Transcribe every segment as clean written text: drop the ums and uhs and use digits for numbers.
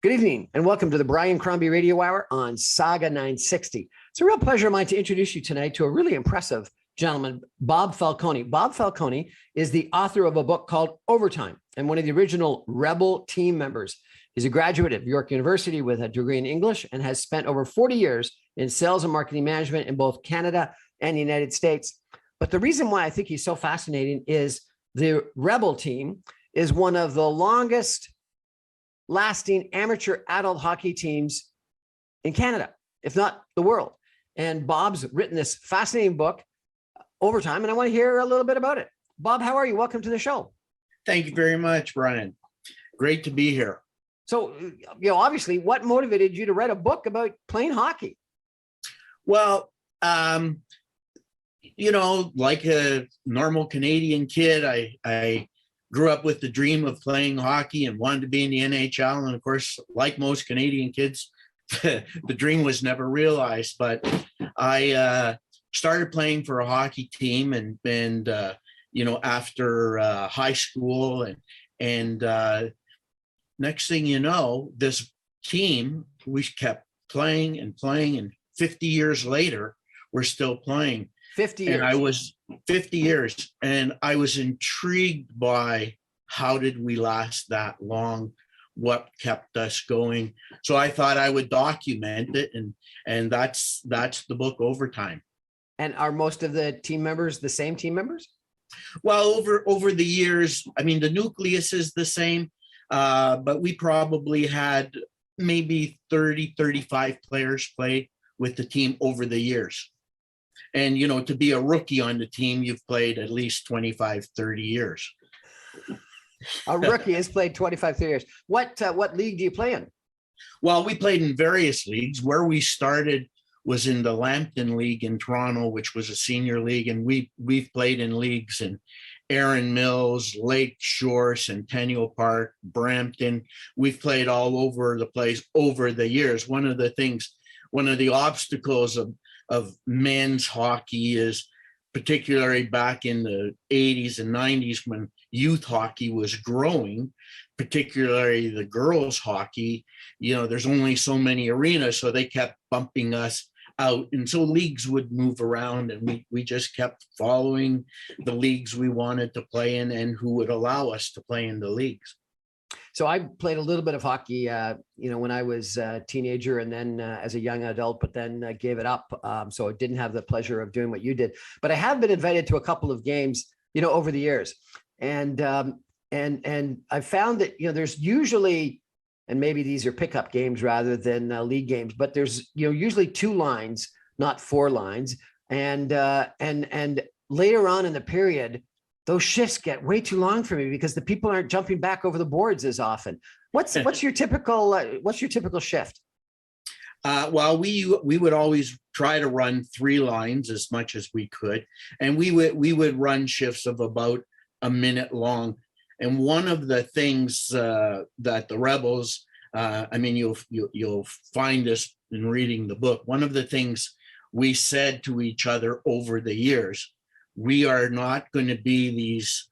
Good evening and welcome to the Brian Crombie Radio Hour on Saga 960. It's a real pleasure of mine to introduce you tonight to a really impressive gentleman, Bob Falconi. Bob Falconi is the author of a book called Overtime and one of the original Rebel team members. He's a graduate of York University with a degree in English and has spent over 40 years in sales and marketing management in both Canada and the United States. But the reason why I think he's so fascinating is the Rebel team is one of the longest lasting amateur adult hockey teams in Canada, if not the world. And Bob's written this fascinating book, Overtime, and I want to hear a little bit about it. Bob, how are you? Welcome to the show. Thank you very much, Brian. Great to be here. So, obviously, what motivated you to write a book about playing hockey? Well, like a normal Canadian kid, I grew up with the dream of playing hockey and wanted to be in the NHL. And of course, like most Canadian kids, the dream was never realized. But I started playing for a hockey team and after high school and next thing you know, this team, we kept playing and 50 years later, we're still playing. 50 years. And I was 50 years. And I was intrigued by how did we last that long? What kept us going? So I thought I would document it. And that's the book, Overtime. And are most of the team members the same team members? Well, over the years, I mean, the nucleus is the same, but we probably had maybe 30, 35 players play with the team over the years. And, to be a rookie on the team, you've played at least 25, 30 years. A rookie has played 25, 30 years. What league do you play in? Well, we played in various leagues. Where we started was in the Lambton League in Toronto, which was a senior league. And we've played in leagues in Erin Mills, Lake Shore, Centennial Park, Brampton. We've played all over the place over the years. One of the obstacles of men's hockey is, particularly back in the 80s and 90s when youth hockey was growing, particularly the girls hockey, there's only so many arenas, so they kept bumping us out. And so leagues would move around and we just kept following the leagues we wanted to play in and who would allow us to play in the leagues. So I played a little bit of hockey, when I was a teenager and then as a young adult, but then gave it up. So I didn't have the pleasure of doing what you did, but I have been invited to a couple of games, over the years. And I found that, there's usually, and maybe these are pickup games rather than league games, but there's, usually two lines, not four lines. And later on in the period, those shifts get way too long for me because the people aren't jumping back over the boards as often. What's your typical shift? Well, we would always try to run three lines as much as we could, and we would run shifts of about a minute long. And one of the things that the Rebels, you'll find this in reading the book. One of the things we said to each other over the years, we are not going to be these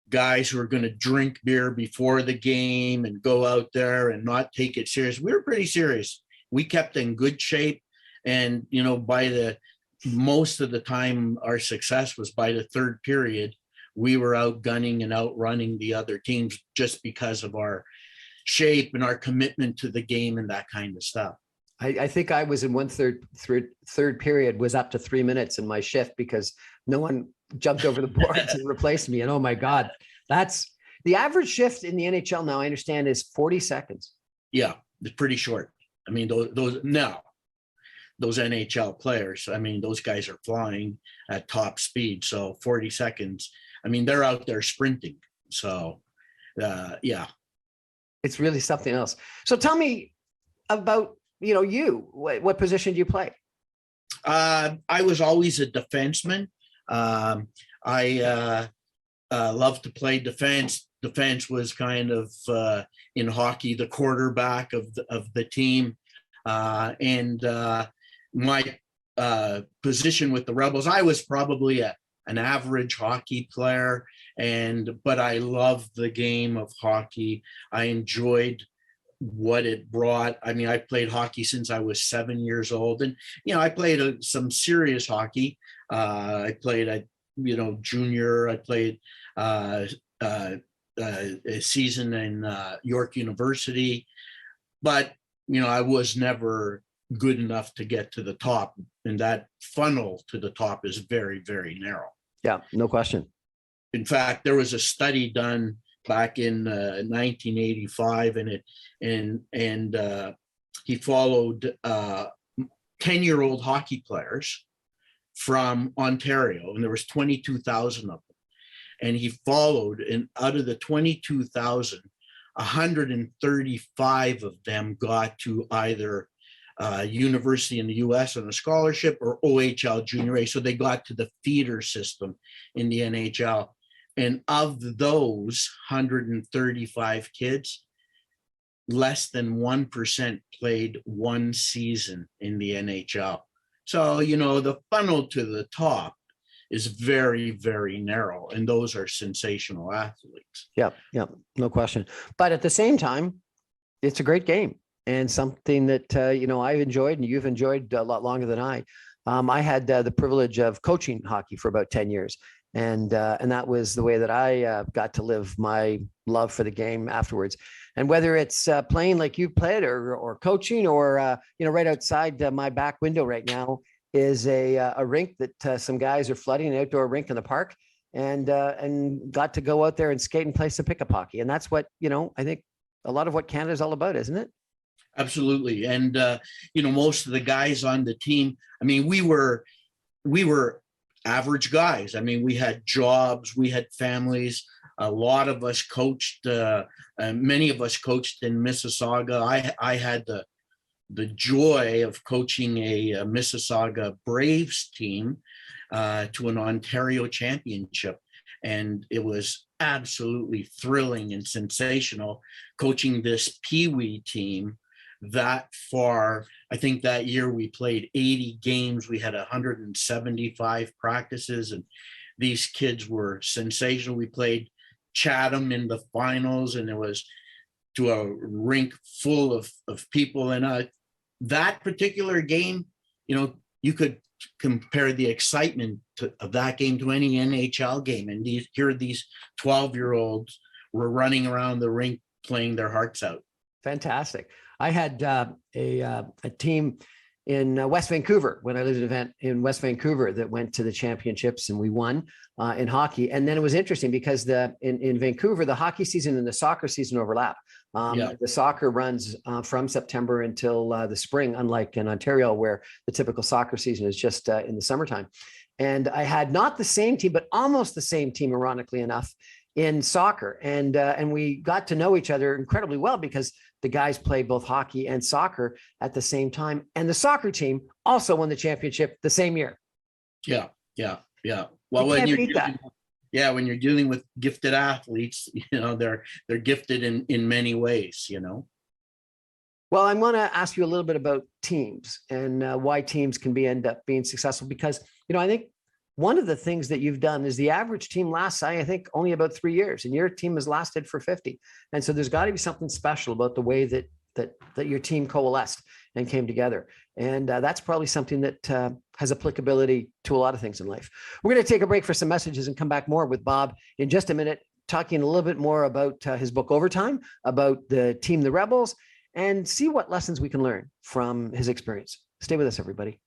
guys who are going to drink beer before the game and go out there and not take it serious. We were pretty serious. We kept in good shape. And, by most of the time, our success was by the third period, we were outgunning and outrunning the other teams just because of our shape and our commitment to the game and that kind of stuff. I think I was in third period was up to 3 minutes in my shift because no one jumped over the boards and replaced me. And oh my God, that's the average shift in the NHL now, I understand, is 40 seconds. Yeah, it's pretty short. I mean, those NHL players, those guys are flying at top speed. So 40 seconds, they're out there sprinting. So yeah. It's really something else. So tell me about, what position do you play? I was always a defenseman. I love to play defense. Defense was kind of in hockey the quarterback of the team, and my position with the Rebels, I was probably an average hockey player, but I loved the game of hockey. I enjoyed what it brought. I mean, I played hockey since I was 7 years old, and I played some serious hockey. I played at junior. I played a season in York University, but I was never good enough to get to the top, and that funnel to the top is very, very narrow. Yeah, no question. In fact, there was a study done back in 1985, and he followed 10-year-old hockey players from Ontario, and there was 22,000 of them. And he followed, and out of the 22,000, 135 of them got to either university in the US on a scholarship or OHL Junior A. So they got to the feeder system in the NHL. And of those 135 kids, less than 1% played one season in the NHL. So, the funnel to the top is very, very narrow. And those are sensational athletes. Yeah, no question. But at the same time, it's a great game and something that, I've enjoyed and you've enjoyed a lot longer than I. I had the privilege of coaching hockey for about 10 years. And that was the way that I got to live my love for the game afterwards. And whether it's playing like you played or coaching or, right outside my back window right now is a rink that some guys are flooding, an outdoor rink in the park, and got to go out there and skate and play some pickup hockey. And that's what, I think a lot of what Canada is all about, isn't it? Absolutely. And, most of the guys on the team, I mean, we were average guys. I mean, we had jobs, we had families. A lot of us coached, many of us coached in Mississauga. I had the joy of coaching a Mississauga Braves team to an Ontario championship. And it was absolutely thrilling and sensational coaching this Pee-wee team that far. I think that year we played 80 games. We had 175 practices, and these kids were sensational. We played Chatham in the finals, and it was to a rink full of people. And that particular game, you could compare the excitement of that game to any NHL game. And here these 12-year-olds were running around the rink playing their hearts out. Fantastic. I had a team in West Vancouver when I lived at an event in West Vancouver that went to the championships, and we won in hockey. And then it was interesting because in Vancouver, the hockey season and the soccer season overlap. The soccer runs from September until the spring, unlike in Ontario, where the typical soccer season is just in the summertime. And I had not the same team, but almost the same team, ironically enough, in soccer. And we got to know each other incredibly well because the guys played both hockey and soccer at the same time. And the soccer team also won the championship the same year. Yeah. Well, when you're dealing with gifted athletes, they're gifted in many ways, Well, I'm going to ask you a little bit about teams and why teams can end up being successful, because, I think one of the things that you've done is the average team lasts, I think, only about 3 years, and your team has lasted for 50. And so there's got to be something special about the way that your team coalesced and came together. And that's probably something that has applicability to a lot of things in life. We're going to take a break for some messages and come back more with Bob in just a minute, talking a little bit more about his book, Overtime, about the team, the Rebels, and see what lessons we can learn from his experience. Stay with us, everybody.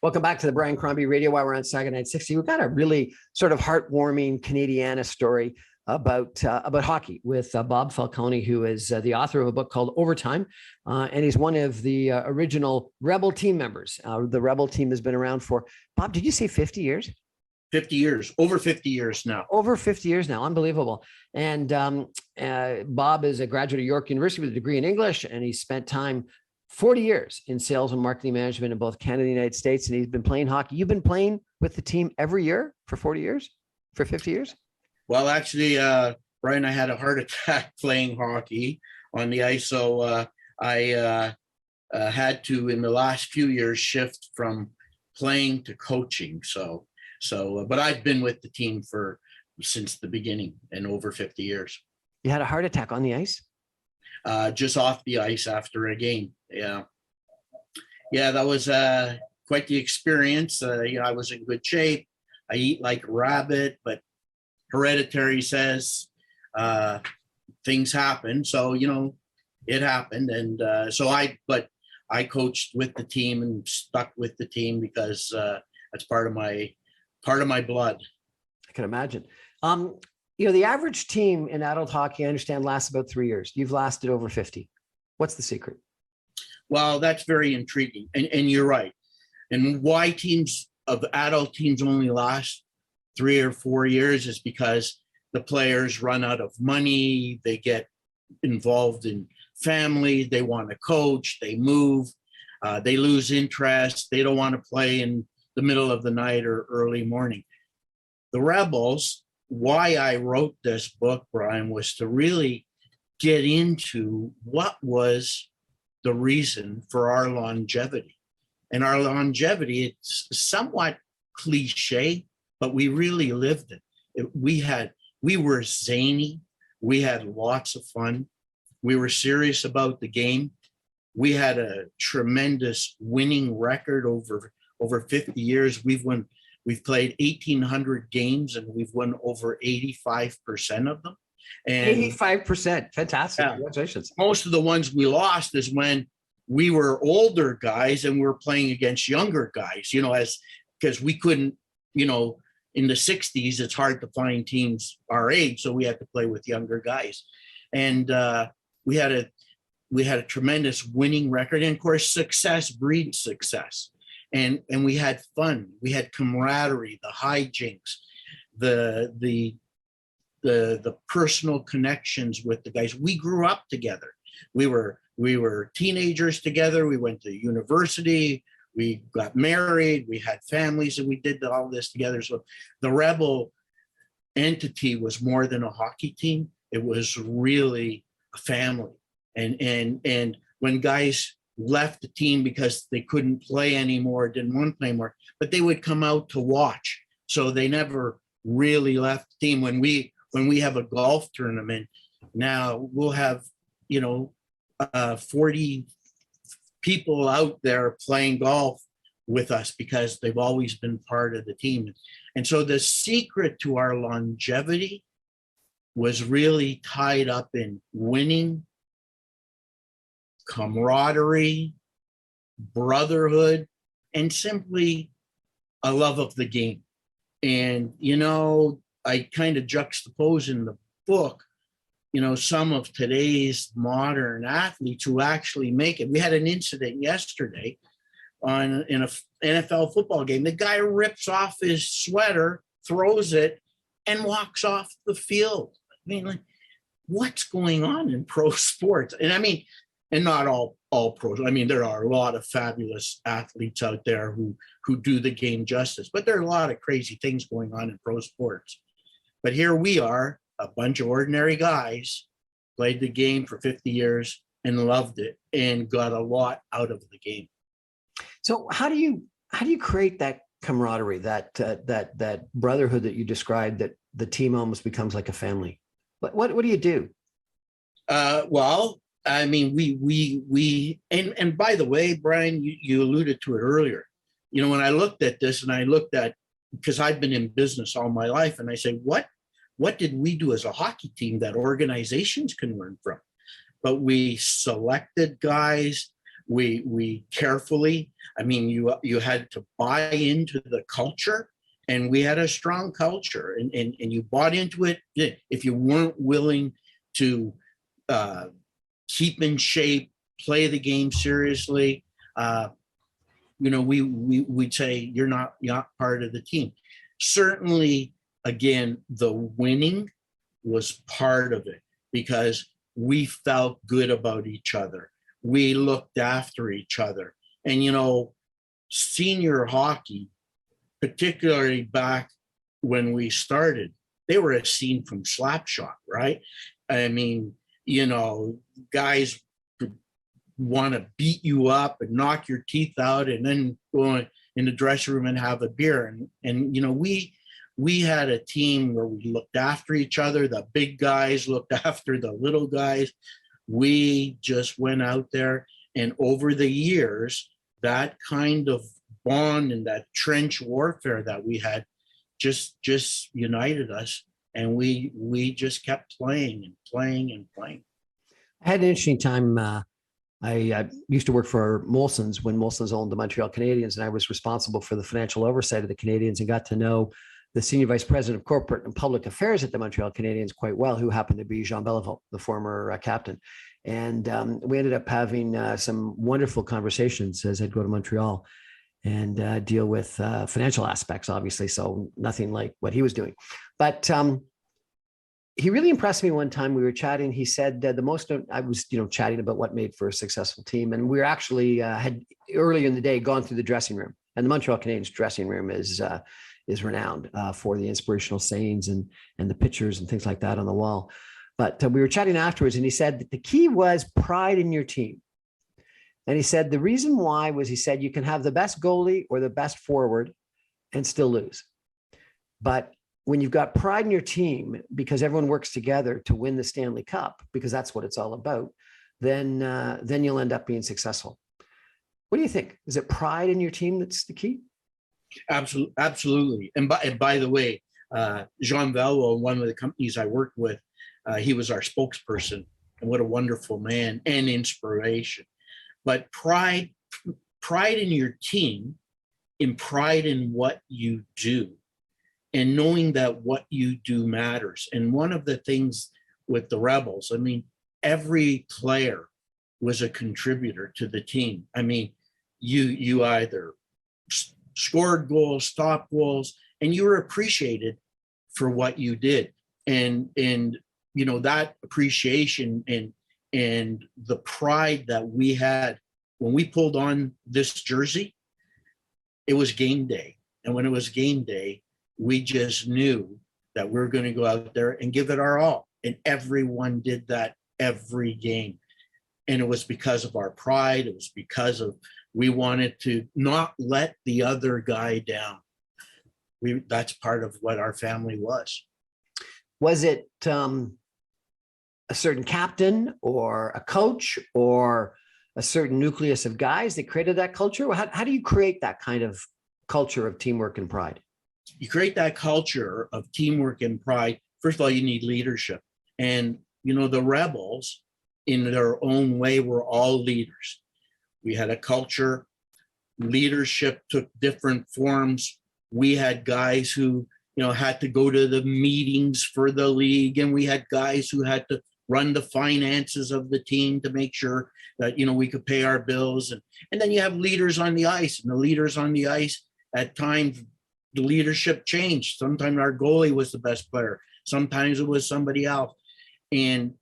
Welcome back to the Brian Crombie Radio Hour on Saga 960. We've got a really sort of heartwarming Canadiana story about hockey with Bob Falconi, who is the author of a book called Overtime, and he's one of the original Rebel team members. The Rebel team has been around for, Bob, did you say 50 years? 50 years, over 50 years now. Over 50 years now, unbelievable. And Bob is a graduate of York University with a degree in English, and he spent time 40 years in sales and marketing management in both Canada and the United States. And he's been playing hockey. You've been playing with the team every year for 40 years, for 50 years? Well, actually, Brian, I had a heart attack playing hockey on the ice. So I had to, in the last few years, shift from playing to coaching. So So, but I've been with the team since the beginning and over 50 years. You had a heart attack on the ice? Just off the ice after a game. Yeah. Yeah, that was quite the experience. I was in good shape. I eat like a rabbit, but hereditary says things happen. So, it happened. And but I coached with the team and stuck with the team because that's part of my blood. I can imagine. The average team in adult hockey, I understand, lasts about 3 years. You've lasted over 50. What's the secret? Well, that's very intriguing. And you're right. And why adult teams only last 3 or 4 years is because the players run out of money. They get involved in family. They want to coach. They move. They lose interest. They don't want to play in the middle of the night or early morning. The Rebels, why I wrote this book, Brian, was to really get into what was the reason for our longevity. And our longevity, it's somewhat cliche, but we really lived it. We were zany. We had lots of fun. We were serious about the game. We had a tremendous winning record over 50 years. We've played 1,800 games and we've won over 85% of them. And 85%. Fantastic. Yeah. Congratulations. Most of the ones we lost is when we were older guys and we're playing against younger guys, because we couldn't, in the 60s, it's hard to find teams our age. So we had to play with younger guys. And we had a tremendous winning record. And of course, success breeds success. And we had fun. We had camaraderie, the hijinks, the personal connections with the guys. We grew up together. We were teenagers together. We went to university. We got married. We had families, and we did all this together. So the Rebel entity was more than a hockey team. It was really a family. And when guys left the team because they couldn't play anymore, didn't want to play anymore, but they would come out to watch. So they never really left the team. When we have a golf tournament, now we'll have, 40 people out there playing golf with us because they've always been part of the team. And so the secret to our longevity was really tied up in winning, camaraderie, brotherhood, and simply a love of the game. And, I kind of juxtapose in the book, some of today's modern athletes who actually make it. We had an incident yesterday in an NFL football game. The guy rips off his sweater, throws it, and walks off the field. What's going on in pro sports? And not all pros. There are a lot of fabulous athletes out there who do the game justice, but there are a lot of crazy things going on in pro sports. But here we are, a bunch of ordinary guys, played the game for 50 years and loved it and got a lot out of the game. So how do you create that camaraderie, that brotherhood that you described, that the team almost becomes like a family? What do you do? Well, we and by the way, Brian, you alluded to it earlier. When I looked at this, and because I've been in business all my life, and I say, what did we do as a hockey team that organizations can learn from? But we selected guys. We carefully. You had to buy into the culture, and we had a strong culture, and you bought into it. If you weren't willing to keep in shape, play the game seriously, we'd say you're not part of the team. Certainly, again, the winning was part of it because we felt good about each other. We looked after each other. And, senior hockey, particularly back when we started, they were a scene from Slapshot, right? Guys want to beat you up and knock your teeth out and then go in the dressing room and have a beer. And we had a team where we looked after each other. The big guys looked after the little guys. We just went out there, and over the years, that kind of bond and that trench warfare that we had just united us, and we just kept playing and playing and playing. I had an interesting time. I used to work for Molson's when Molson's owned the Montreal Canadiens, and I was responsible for the financial oversight of the Canadiens, and got to know the senior vice president of corporate and public affairs at the Montreal Canadiens quite well, who happened to be Jean Beliveau, the former captain. And we ended up having some wonderful conversations as I'd go to Montreal and deal with financial aspects, obviously. So nothing like what he was doing. But he really impressed me one time. We were chatting. He said I was, chatting about what made for a successful team. And we were actually had earlier in the day gone through the dressing room. And the Montreal Canadiens dressing room is renowned for the inspirational sayings and the pictures and things like that on the wall. But we were chatting afterwards, and he said that the key was pride in your team. And he said the reason why was, he said, you can have the best goalie or the best forward and still lose. But when you've got pride in your team, because everyone works together to win the Stanley Cup, because that's what it's all about, then you'll end up being successful. What do you think? Is it pride in your team that's the key? Absolutely. And by the way, Jean Beliveau, one of the companies I worked with, he was our spokesperson, and what a wonderful man and inspiration. But pride in your team, in pride in what you do, and knowing that what you do matters. And one of the things with the Rebels, I mean, every player was a contributor to the team. I mean, you either scored goals, stopped goals, and you were appreciated for what you did. And that appreciation and the pride that we had when we pulled on this jersey, it was game day. And when it was game day, we just knew that we're going to go out there and give it our all. And everyone did that every game. And it was because of our pride. It was because of, we wanted to not let the other guy down. That's part of what our family was. Was it a certain captain or a coach or a certain nucleus of guys that created that culture? How do you create that kind of culture of teamwork and pride? You create that culture of teamwork and pride. First of all, you need leadership. And, the Rebels, in their own way, were all leaders. We had a culture. Leadership took different forms. We had guys who, had to go to the meetings for the league, and we had guys who had to run the finances of the team to make sure that, we could pay our bills. And then you have leaders on the ice, and the leaders on the ice, at times, the leadership changed. Sometimes our goalie was the best player. Sometimes it was somebody else. And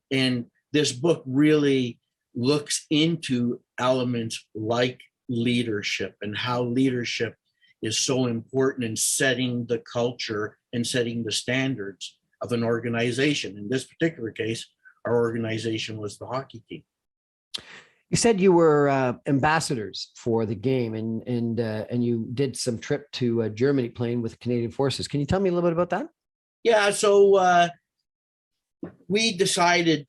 this book really looks into elements like leadership and how leadership is so important in setting the culture and setting the standards of an organization. In this particular case, our organization was the hockey team. You said you were ambassadors for the game, and you did some trip to Germany playing with Canadian Forces. Can you tell me a little bit about that? Yeah, so we decided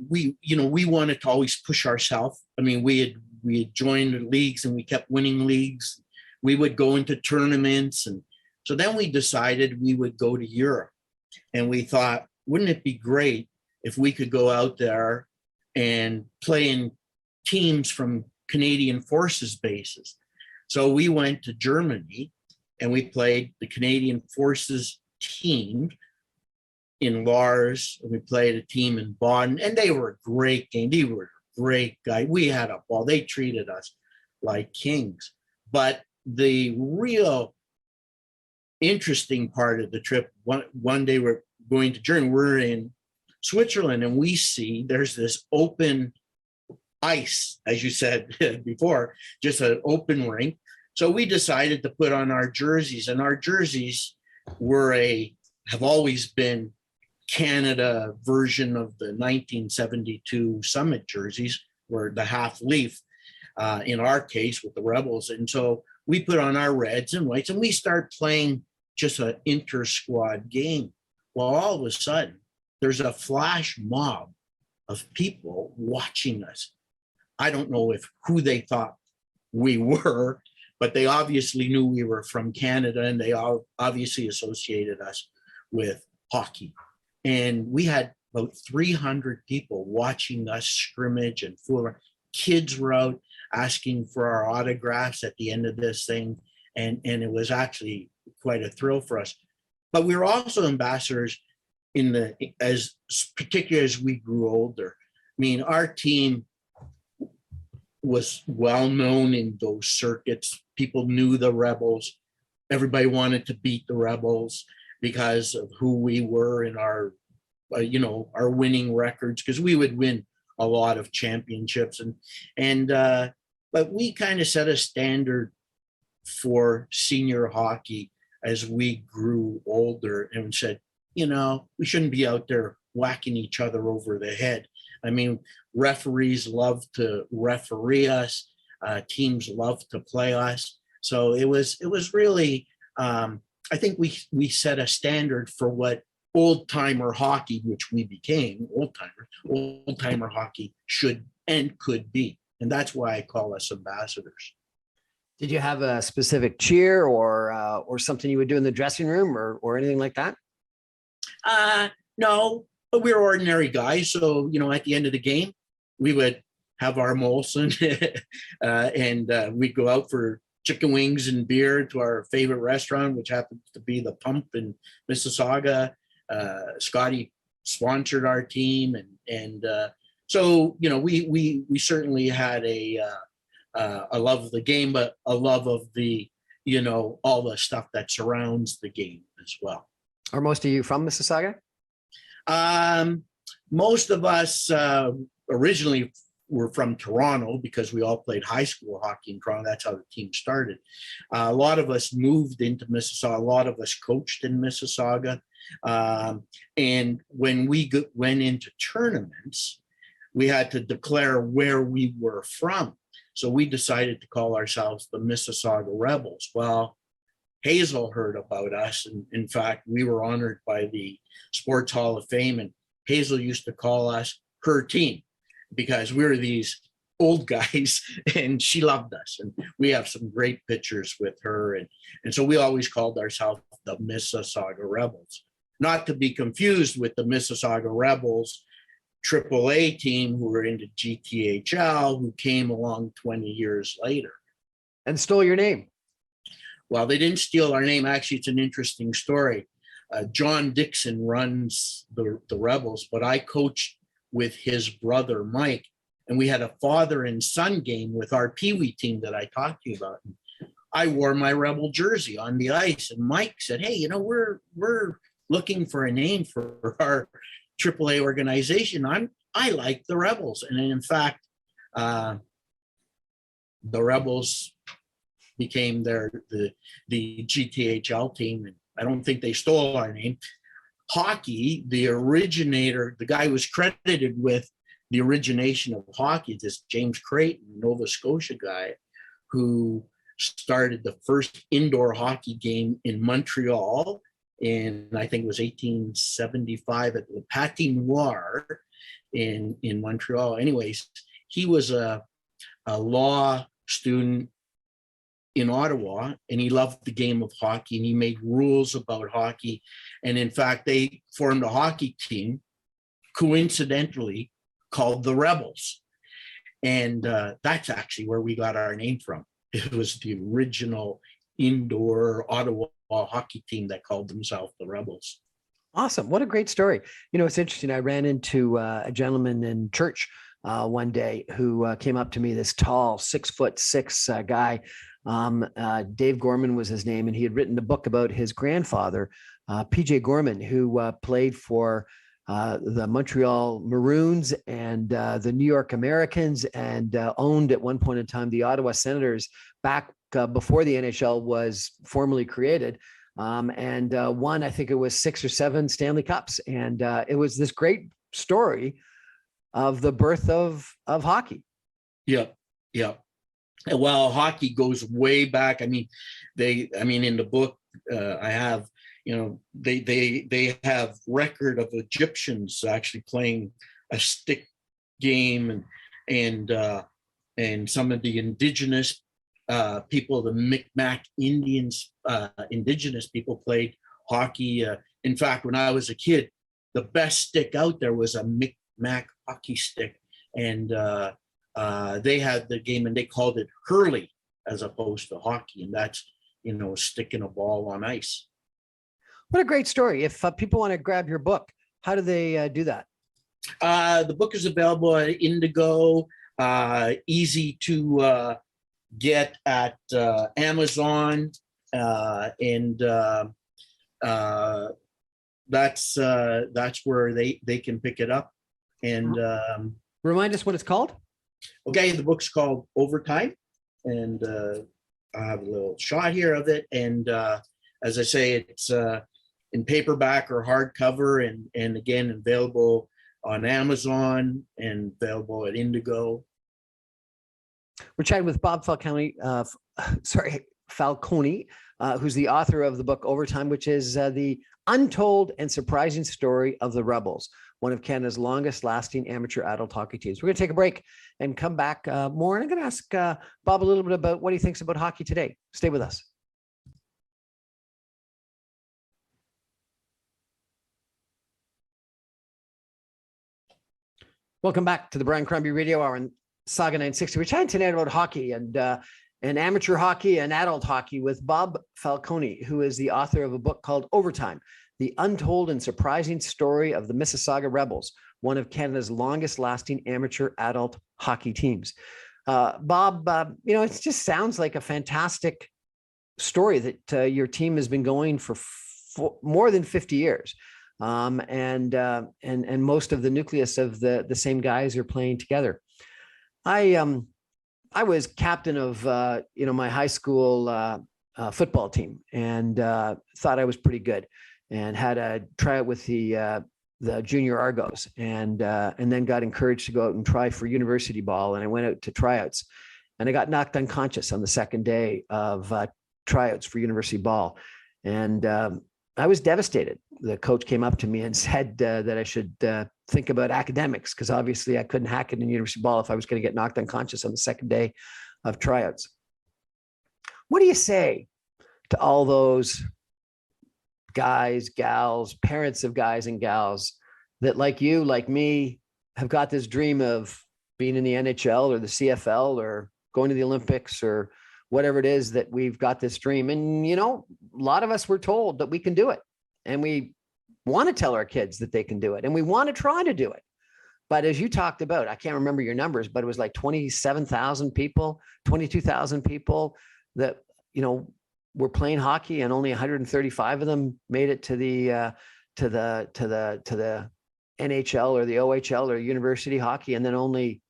we wanted to always push ourselves. I mean, we had joined the leagues and we kept winning leagues. We would go into tournaments, and so then we decided we would go to Europe. And we thought, wouldn't it be great if we could go out there and play in teams from Canadian Forces bases? So we went to Germany and we played the Canadian Forces team in Lars, and we played a team in Baden, and they were a great game. They were a great guy. We had a ball. They treated us like kings. But the real interesting part of the trip, one day we're going to Germany, we're in Switzerland, and we see there's this open ice, as you said before, just an open rink. So we decided to put on our jerseys, and our jerseys have always been Canada version of the 1972 Summit jerseys, were the half leaf, in our case with the Rebels. And so we put on our reds and whites and we start playing just an inter-squad game. Well, all of a sudden, there's a flash mob of people watching us. I don't know who they thought we were, but they obviously knew we were from Canada, and they all obviously associated us with hockey. And we had about 300 people watching us scrimmage and fool around. Kids were out asking for our autographs at the end of this thing. And it was actually quite a thrill for us. But we were also ambassadors particularly as we grew older. I mean, our team was well known in those circuits. People knew the Rebels. Everybody wanted to beat the Rebels because of who we were in our our winning records, because we would win a lot of championships, but we kind of set a standard for senior hockey as we grew older and said, we shouldn't be out there whacking each other over the head. I mean, referees love to referee us, teams love to play us. So it was really, I think we set a standard for what old-timer hockey, which we became old-timer hockey should and could be. And that's why I call us ambassadors. Did you have a specific cheer or something you would do in the dressing room or anything like that? No, but we were ordinary guys. So, at the end of the game, we would have our Molson and we'd go out for chicken wings and beer to our favorite restaurant, which happens to be the Pump in Mississauga. Scotty sponsored our team, and so we certainly had a love of the game, but a love of the all the stuff that surrounds the game as well. Are most of you from Mississauga? Most of us originally were from Toronto because we all played high school hockey in Toronto. That's how the team started. A lot of us moved into Mississauga. A lot of us coached in Mississauga. And when we went into tournaments, we had to declare where we were from. So we decided to call ourselves the Mississauga Rebels. Well, Hazel heard about us. And in fact, we were honored by the Sports Hall of Fame. And Hazel used to call us her team because we were these old guys and she loved us. And we have some great pictures with her. And so we always called ourselves the Mississauga Rebels. Not to be confused with the Mississauga Rebels AAA team who were into GTHL, who came along 20 years later. And stole your name. Well, they didn't steal our name. Actually, it's an interesting story. John Dixon runs the Rebels, but I coached with his brother, Mike, and we had a father and son game with our Pee Wee team that I talked to you about. I wore my Rebel jersey on the ice, and Mike said, "Hey, we're looking for a name for our AAA organization. I like the Rebels." And in fact, the Rebels became the GTHL team. And I don't think they stole our name. Hockey, the originator, the guy who was credited with the origination of hockey, this James Creighton, Nova Scotia guy, who started the first indoor hockey game in Montreal in, I think it was 1875 at the Patinoire in Montreal. Anyways, he was a law student in Ottawa, and he loved the game of hockey, and he made rules about hockey. And in fact, they formed a hockey team, coincidentally, called the Rebels. And that's actually where we got our name from. It was the original indoor Ottawa hockey team that called themselves the Rebels. Awesome. What a great story. It's interesting. I ran into a gentleman in church one day who came up to me, this tall 6'6" guy. Dave Gorman was his name, and he had written a book about his grandfather, PJ Gorman, who played for the Montreal Maroons and the New York Americans, and owned at one point in time the Ottawa Senators back before the NHL was formally created, and won, I think it was 6 or 7 Stanley Cups. And it was this great story of the birth of hockey. Yeah. Well, hockey goes way back. I mean, in the book, I have, they have record of Egyptians actually playing a stick game, and some of the indigenous people, the Micmac Indians, indigenous people played hockey. In fact, when I was a kid, the best stick out there was a Micmac hockey stick, and they had the game and they called it hurley as opposed to hockey, and that's sticking a ball on ice. What a great story. If people want to grab your book, how do they do that? The book is available at Indigo, easy to get at Amazon, and that's where they can pick it up. And remind us what it's called. Okay, the book's called Overtime, and I have a little shot here of it. And as I say, it's in paperback or hardcover, and again available on Amazon and available at Indigo. We're chatting with Bob Falconi, Falconi, who's the author of the book Overtime, which is the untold and surprising story of the Rebels, one of Canada's longest lasting amateur adult hockey teams. We're going to take a break and come back more. And I'm going to ask Bob a little bit about what he thinks about hockey today. Stay with us. Welcome back to the Brian Crombie Radio Hour on Saga 960. We're chatting tonight about hockey and amateur hockey and adult hockey with Bob Falconi, who is the author of a book called Overtime, the untold and surprising story of the Mississauga Rebels, one of Canada's longest lasting amateur adult hockey teams. Bob, it just sounds like a fantastic story that your team has been going for more than 50 years. And most of the nucleus of the same guys are playing together. I was captain of my high school football team, and thought I was pretty good, and had a tryout with the junior Argos, and then got encouraged to go out and try for university ball. And I went out to tryouts, and I got knocked unconscious on the second day of tryouts for university ball, and I was devastated. The coach came up to me and said that I should think about academics, because obviously I couldn't hack it in university ball if I was going to get knocked unconscious on the second day of tryouts. What do you say to all those guys, gals, parents of guys and gals that, like you, like me, have got this dream of being in the NHL or the CFL or going to the Olympics or whatever it is, that we've got this dream? And, a lot of us were told that we can do it, and we want to tell our kids that they can do it, and we want to try to do it. But as you talked about, I can't remember your numbers, but it was like 27,000 people, 22,000 people that, were playing hockey, and only 135 of them made it to the NHL or the OHL or university hockey. And then only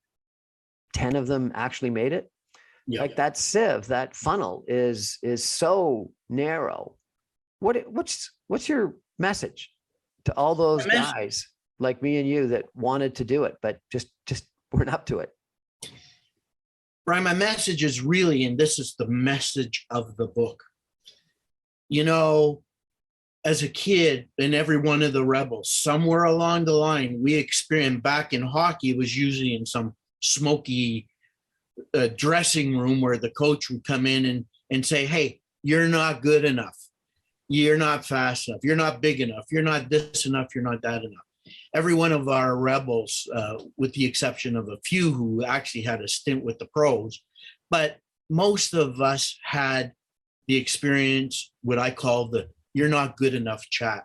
10 of them actually made it. Yeah. Like that sieve, that funnel is so narrow. What's your message to all those guys like me and you that wanted to do it, but just weren't up to it? Brian, my message is really, and this is the message of the book. As a kid, in every one of the Rebels, somewhere along the line, we experienced, back in hockey, it was usually in some smoky dressing room where the coach would come in and say, hey, you're not good enough. You're not fast enough. You're not big enough. You're not this enough. You're not that enough. Every one of our Rebels, with the exception of a few who actually had a stint with the pros, but most of us had the experience, what I call the "you're not good enough" chat.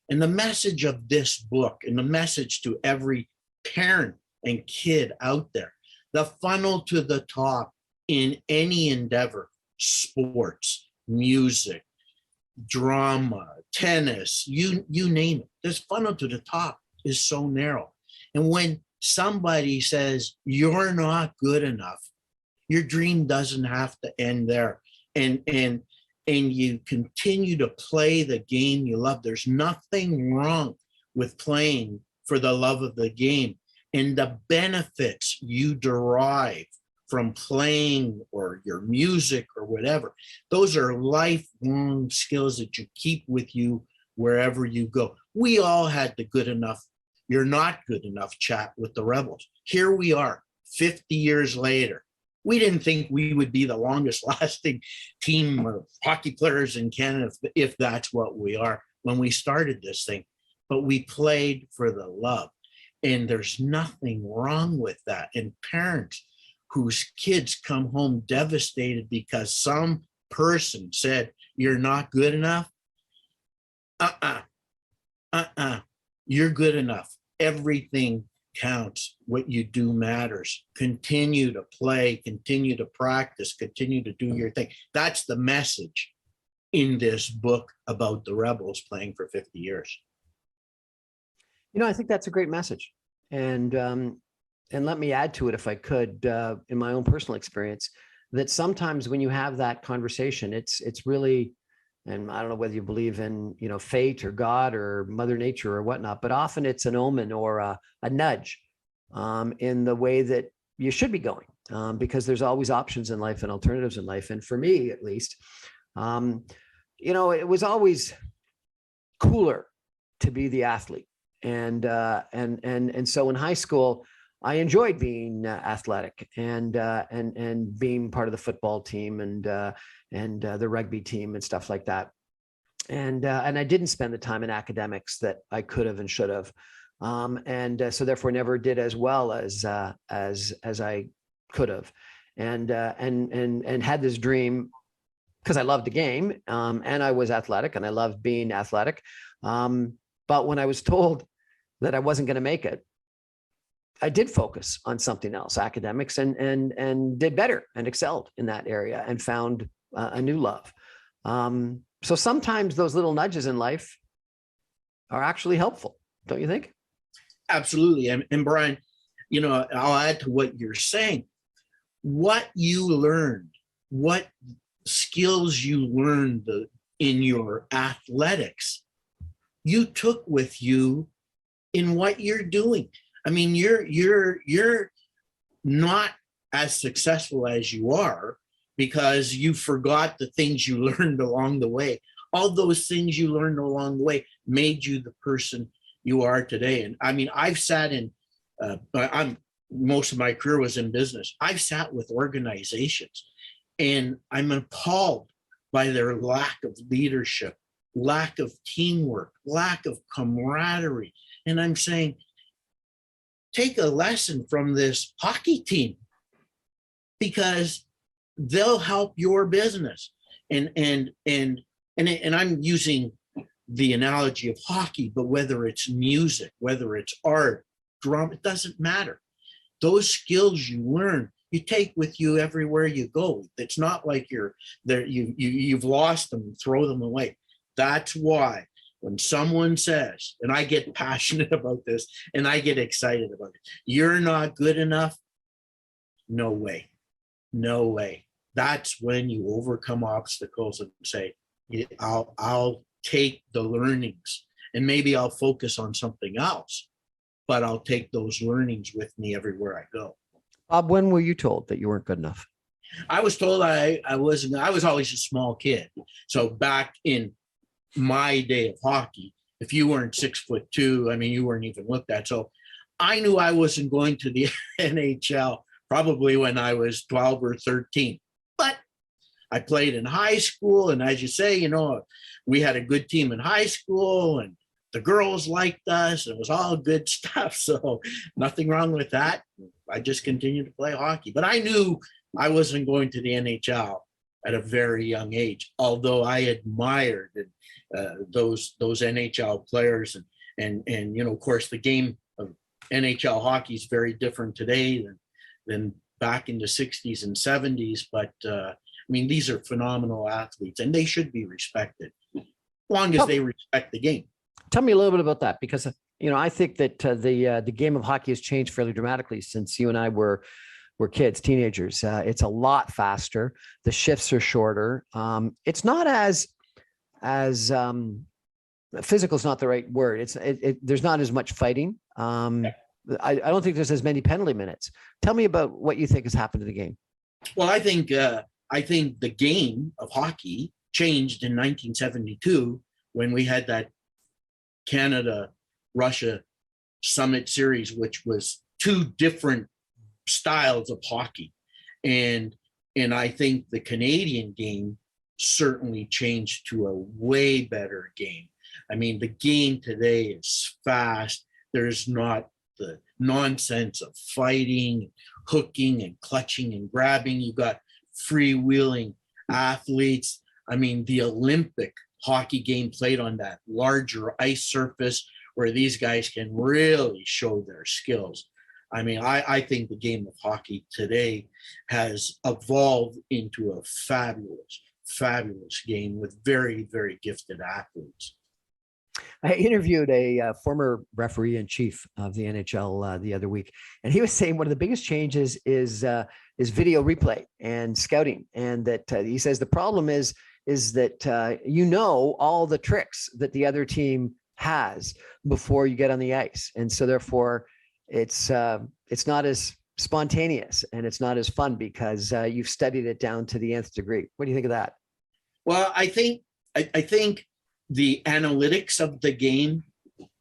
And the message of this book, and the message to every parent and kid out there, the funnel to the top in any endeavor, sports, music, drama, tennis, you name it, this funnel to the top is so narrow. And when somebody says you're not good enough, your dream doesn't have to end there. And you continue to play the game you love. There's nothing wrong with playing for the love of the game and the benefits you derive from playing or your music or whatever. Those are lifelong skills that you keep with you wherever you go. We all had the good enough, you're not good enough chat with the Rebels. Here we are, 50 years later. We didn't think we would be the longest lasting team of hockey players in Canada if that's what we are when we started this thing. But we played for the love. And there's nothing wrong with that. And parents whose kids come home devastated because some person said, you're not good enough. You're good enough. Everything counts. What you do matters. Continue to play, continue to practice, continue to do your thing. That's the message in this book about the Rebels playing for 50 years. I think that's a great message. And let me add to it, if I could, in my own personal experience, that sometimes when you have that conversation, it's really, and I don't know whether you believe in, fate or God or Mother Nature or whatnot, but often it's an omen or a nudge in the way that you should be going, because there's always options in life and alternatives in life. And for me, at least, it was always cooler to be the athlete. And so in high school, I enjoyed being athletic and being part of the football team and the rugby team and stuff like that. And I didn't spend the time in academics that I could have and should have. So therefore never did as well as I could have, and had this dream because I loved the game, and I was athletic and I loved being athletic. But when I was told that I wasn't going to make it, I did focus on something else, academics, and did better and excelled in that area and found a new love. So sometimes those little nudges in life are actually helpful, don't you think? Absolutely. And Brian, I'll add to what you're saying. What you learned, what skills you learned in your athletics, you took with you in what you're doing. I mean, you're not as successful as you are because you forgot the things you learned along the way. All those things you learned along the way made you the person you are today. And I mean, I've sat in, most of my career was in business. I've sat with organizations and I'm appalled by their lack of leadership, lack of teamwork, lack of camaraderie. And I'm saying, take a lesson from this hockey team because they'll help your business. And I'm using the analogy of hockey, but whether it's music, whether it's art, drum, it doesn't matter. Those skills you learn, you take with you everywhere you go. It's not like you're there, you've lost them and throw them away. That's why when someone says, and I get passionate about this and I get excited about it, you're not good enough. No way. No way. That's when you overcome obstacles and say, I'll take the learnings and maybe I'll focus on something else, but I'll take those learnings with me everywhere I go. Bob, when were you told that you weren't good enough? I was told I was always a small kid. So back in my day of hockey, if you weren't 6'2", I mean, you weren't even looked at. So I knew I wasn't going to the NHL probably when I was 12 or 13. But I played in high school. And as you say, we had a good team in high school and the girls liked us. It was all good stuff. So nothing wrong with that. I just continued to play hockey. But I knew I wasn't going to the NHL at a very young age, although I admired those NHL players. And of course, the game of NHL hockey is very different today than back in the 60s and 70s. But I mean, these are phenomenal athletes and they should be respected as long as they respect the game. Tell me a little bit about that, because, I think that the game of hockey has changed fairly dramatically since you and I were kids, teenagers. It's a lot faster. The shifts are shorter. It's not as physical is not the right word. There's not as much fighting. I don't think there's as many penalty minutes. Tell me about what you think has happened to the game. Well, I think the game of hockey changed in 1972 when we had that Canada-Russia Summit Series, which was two different styles of hockey. And I think the Canadian game certainly changed to a way better game. I mean, the game today is fast. There's not the nonsense of fighting, hooking and clutching and grabbing. You got freewheeling athletes. I mean, the Olympic hockey game played on that larger ice surface where these guys can really show their skills. I mean, I think the game of hockey today has evolved into a fabulous game with very, very gifted athletes. I interviewed a former referee in chief of the NHL the other week, and he was saying one of the biggest changes is video replay and scouting, and that he says the problem is that all the tricks that the other team has before you get on the ice, and so therefore it's not as spontaneous and it's not as fun because you've studied it down to the nth degree. What do you think of that? Well, I think the analytics of the game,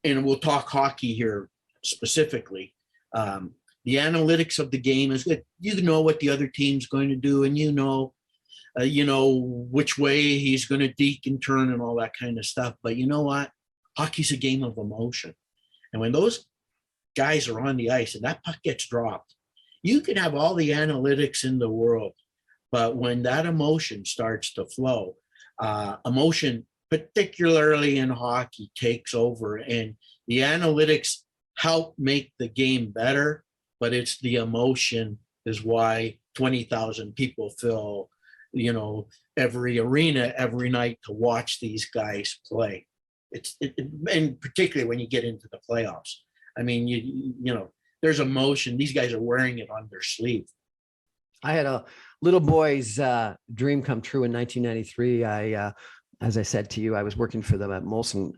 and we'll talk hockey here specifically. The analytics of the game is that you know what the other team's going to do, and you know which way he's going to deke and turn and all that kind of stuff. But you know what? Hockey's a game of emotion, and when those guys are on the ice and that puck gets dropped, you can have all the analytics in the world, but when that emotion starts to flow, emotion, particularly in hockey, takes over, and the analytics help make the game better, but it's the emotion is why 20,000 people fill, every arena every night to watch these guys play. And particularly when you get into the playoffs. I mean, there's emotion. These guys are wearing it on their sleeve. I had a little boy's dream come true in 1993. As I said to you, I was working for them at Molson,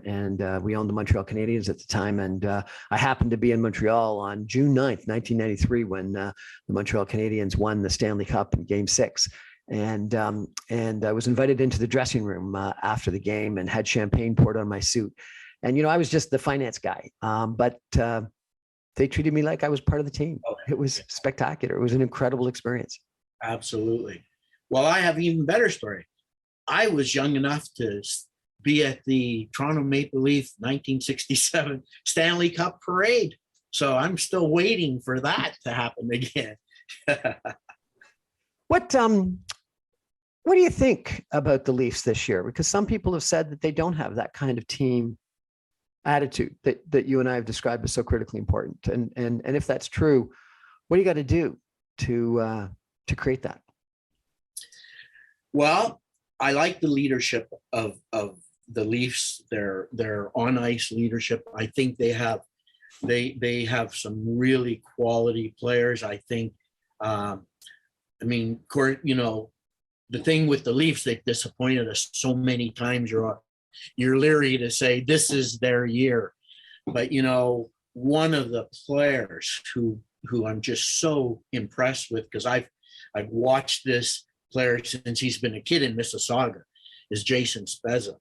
and we owned the Montreal Canadiens at the time. And I happened to be in Montreal on June 9th, 1993, when the Montreal Canadiens won the Stanley Cup in Game 6. And I was invited into the dressing room after the game and had champagne poured on my suit. And, I was just the finance guy, but they treated me like I was part of the team. It was spectacular. It was an incredible experience. Absolutely. Well, I have an even better story. I was young enough to be at the Toronto Maple Leaf 1967 Stanley Cup parade. So I'm still waiting for that to happen again. What do you think about the Leafs this year? Because some people have said that they don't have that kind of team attitude that you and I have described as so critically important. And if that's true, what do you got to do to create that? Well, I like the leadership of the Leafs, their on ice leadership. I think they have some really quality players. I think, the thing with the Leafs, they've disappointed us so many times. You're leery to say this is their year, but one of the players who I'm just so impressed with, because I've watched this player since he's been a kid in Mississauga, is Jason Spezza,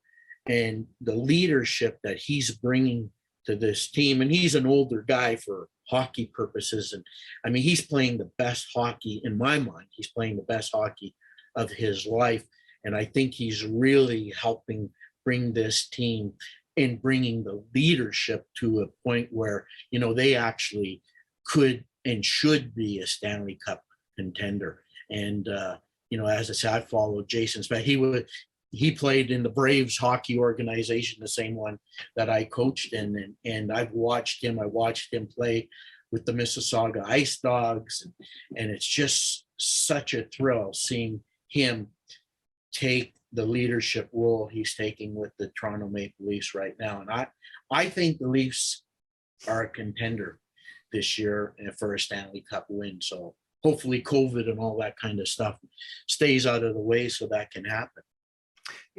and the leadership that he's bringing to this team. And he's an older guy for hockey purposes, and I mean, he's playing the best hockey in my mind. He's playing the best hockey of his life, and I think he's really helping bring this team and bringing the leadership to a point where they actually could and should be a Stanley Cup contender. And as I said, I followed Jason's back. He played in the Braves hockey organization, the same one that I coached in, and I've watched him. I watched him play with the Mississauga Ice Dogs, and it's just such a thrill seeing him take the leadership role he's taking with the Toronto Maple Leafs right now. And I think the Leafs are a contender this year for a Stanley Cup win. So hopefully COVID and all that kind of stuff stays out of the way so that can happen.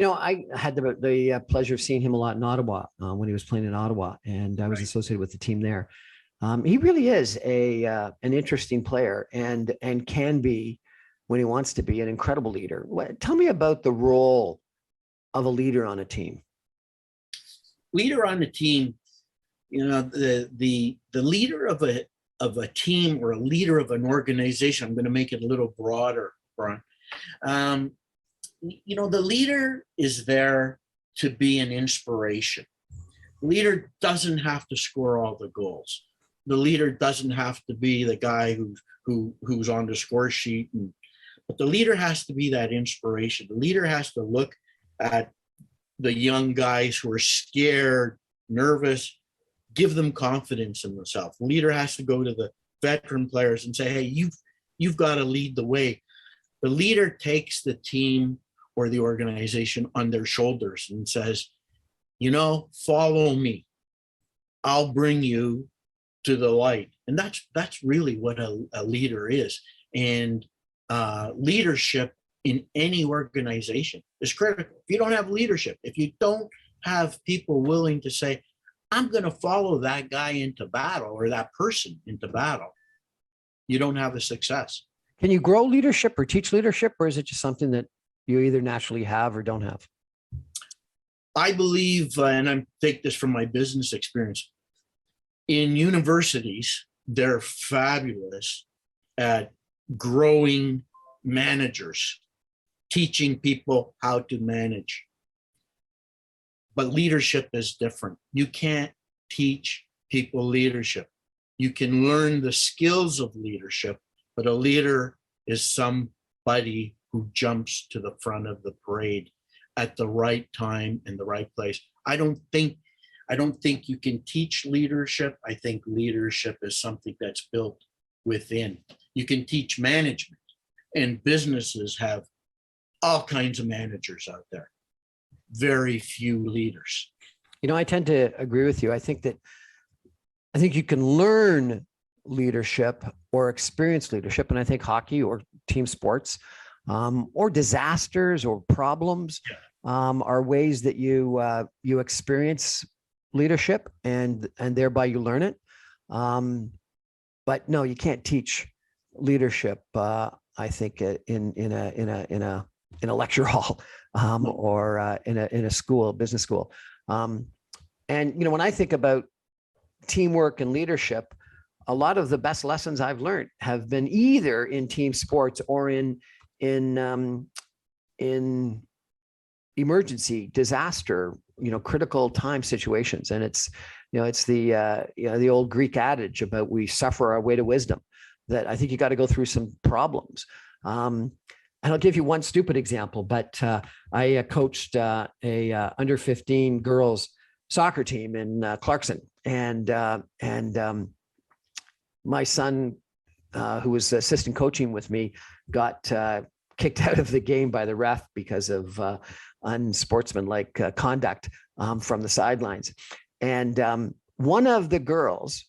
I had the pleasure of seeing him a lot in Ottawa when he was playing in Ottawa, and I was associated with the team there. He really is an interesting player and can be, when he wants to be, an incredible leader. Tell me about the role of a leader on a team. Leader on a team, the leader of a team or a leader of an organization. I'm going to make it a little broader, Brian. The leader is there to be an inspiration. The leader doesn't have to score all the goals. The leader doesn't have to be the guy who's on the score sheet, but the leader has to be that inspiration. The leader has to look at the young guys who are scared, nervous, give them confidence in themselves. The leader has to go to the veteran players and say, hey, you've got to lead the way. The leader takes the team or the organization on their shoulders and says, follow me. I'll bring you to the light. And that's really what a leader is. And leadership in any organization is critical. If you don't have leadership, if you don't have people willing to say, I'm going to follow that guy into battle or that person into battle, you don't have a success. Can you grow leadership or teach leadership, or is it just something that you either naturally have or don't have? I believe, and I take this from my business experience, in universities, they're fabulous at growing managers, teaching people how to manage. But leadership is different. You can't teach people leadership. You can learn the skills of leadership, but a leader is somebody who jumps to the front of the parade at the right time in the right place. I don't think you can teach leadership. I think leadership is something that's built within. You can teach management, and businesses have all kinds of managers out there. Very few leaders. I tend to agree with you. I think you can learn leadership or experience leadership. And I think hockey or team sports or disasters or problems are ways that you experience leadership and thereby you learn it. But no, you can't teach leadership. I think in a lecture hall or in a school, business school. And when I think about teamwork and leadership, a lot of the best lessons I've learned have been either in team sports or in emergency, disaster, critical time situations. And it's the old Greek adage about we suffer our way to wisdom, that I think you got to go through some problems. And I'll give you one stupid example, but I coached a under 15 girls soccer team in Clarkson, and my son, who was assistant coaching with me, got kicked out of the game by the ref because of unsportsmanlike conduct from the sidelines. And one of the girls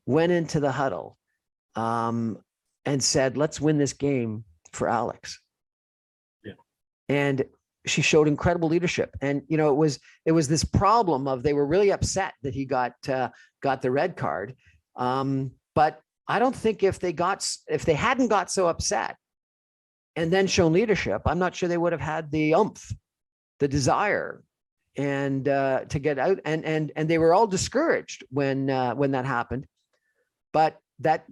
went into the huddle and said, "Let's win this game for Alex." Yeah. And she showed incredible leadership. And it was this problem of they were really upset that he got the red card. But I don't think if they hadn't got so upset and then shown leadership, I'm not sure they would have had the oomph, the desire, and to get out. And they were all discouraged when that happened. But that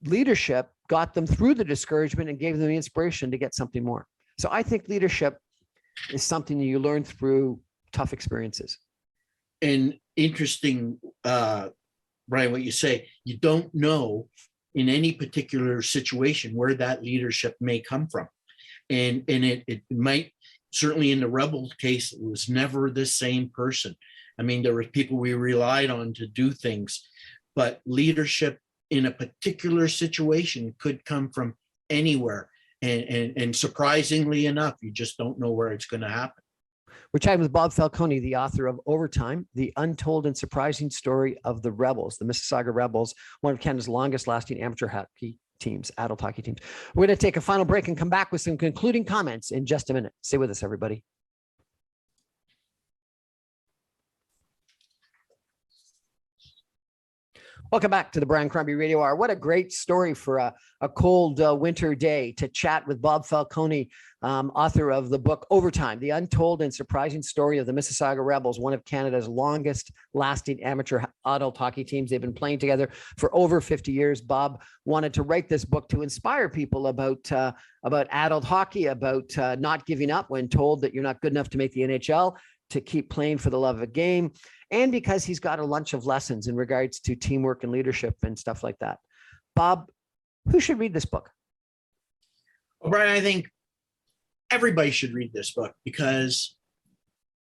leadership got them through the discouragement and gave them the inspiration to get something more. So I think leadership is something that you learn through tough experiences. And interesting, Brian, what you say, you don't know in any particular situation where that leadership may come from. And it might, certainly in the Rebel case, it was never the same person. I mean, there were people we relied on to do things, but leadership in a particular situation could come from anywhere. And surprisingly enough, you just don't know where it's going to happen. We're chatting with Bob Falconi, the author of Overtime, the untold and surprising story of the Rebels, the Mississauga Rebels, one of Canada's longest lasting amateur hockey teams, adult hockey teams. We're going to take a final break and come back with some concluding comments in just a minute. Stay with us, everybody. Welcome back to the Brian Crombie Radio Hour. What a great story for a cold winter day to chat with Bob Falconi, author of the book Overtime, the untold and surprising story of the Mississauga Rebels, one of Canada's longest lasting amateur adult hockey teams. They've been playing together for over 50 years. Bob wanted to write this book to inspire people about adult hockey, about not giving up when told that you're not good enough to make the NHL, to keep playing for the love of a game, and because he's got a bunch of lessons in regards to teamwork and leadership and stuff like that. Bob, who should read this book? Well, Brian, I think everybody should read this book, because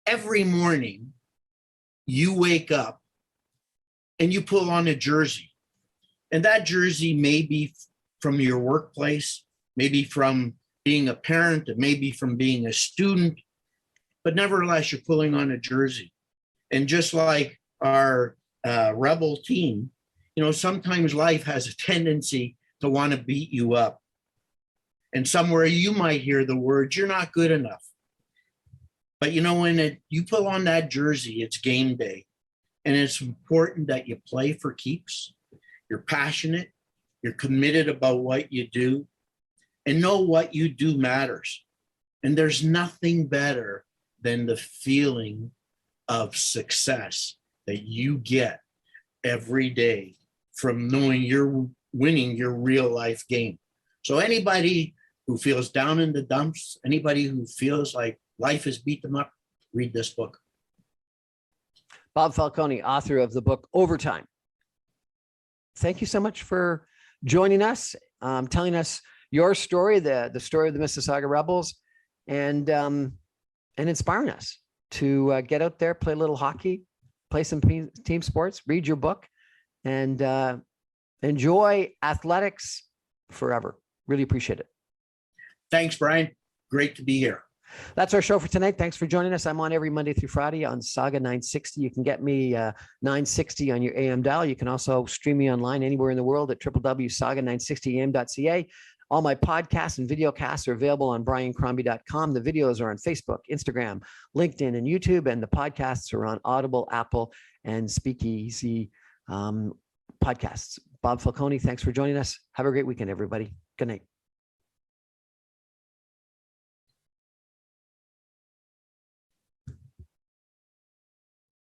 every morning you wake up and you pull on a jersey. And that jersey may be from your workplace, maybe from being a parent, maybe from being a student, but nevertheless, you're pulling on a jersey. And just like our Rebel team, sometimes life has a tendency to want to beat you up. And somewhere you might hear the words, "You're not good enough." But when you pull on that jersey, it's game day. And it's important that you play for keeps. You're passionate. You're committed about what you do. And know what you do matters. And there's nothing better than the feeling of success that you get every day from knowing you're winning your real life game. So anybody who feels down in the dumps, anybody who feels like life has beat them up, read this book. Bob Falconi, author of the book Overtime. Thank you so much for joining us, telling us your story, the story of the Mississauga Rebels, and inspiring us to get out there, play a little hockey, play some team sports, read your book, and enjoy athletics forever. Really appreciate it. Thanks, Brian. Great to be here. That's our show for tonight. Thanks for joining us. I'm on every Monday through Friday on Saga 960. You can get me 960 on your AM dial. You can also stream me online anywhere in the world at www.saga960am.ca. All my podcasts and video casts are available on briancrombie.com. The videos are on Facebook, Instagram, LinkedIn, and YouTube, and the podcasts are on Audible, Apple, and Speakeasy podcasts. Bob Falconi, thanks for joining us. Have a great weekend, everybody. Good night.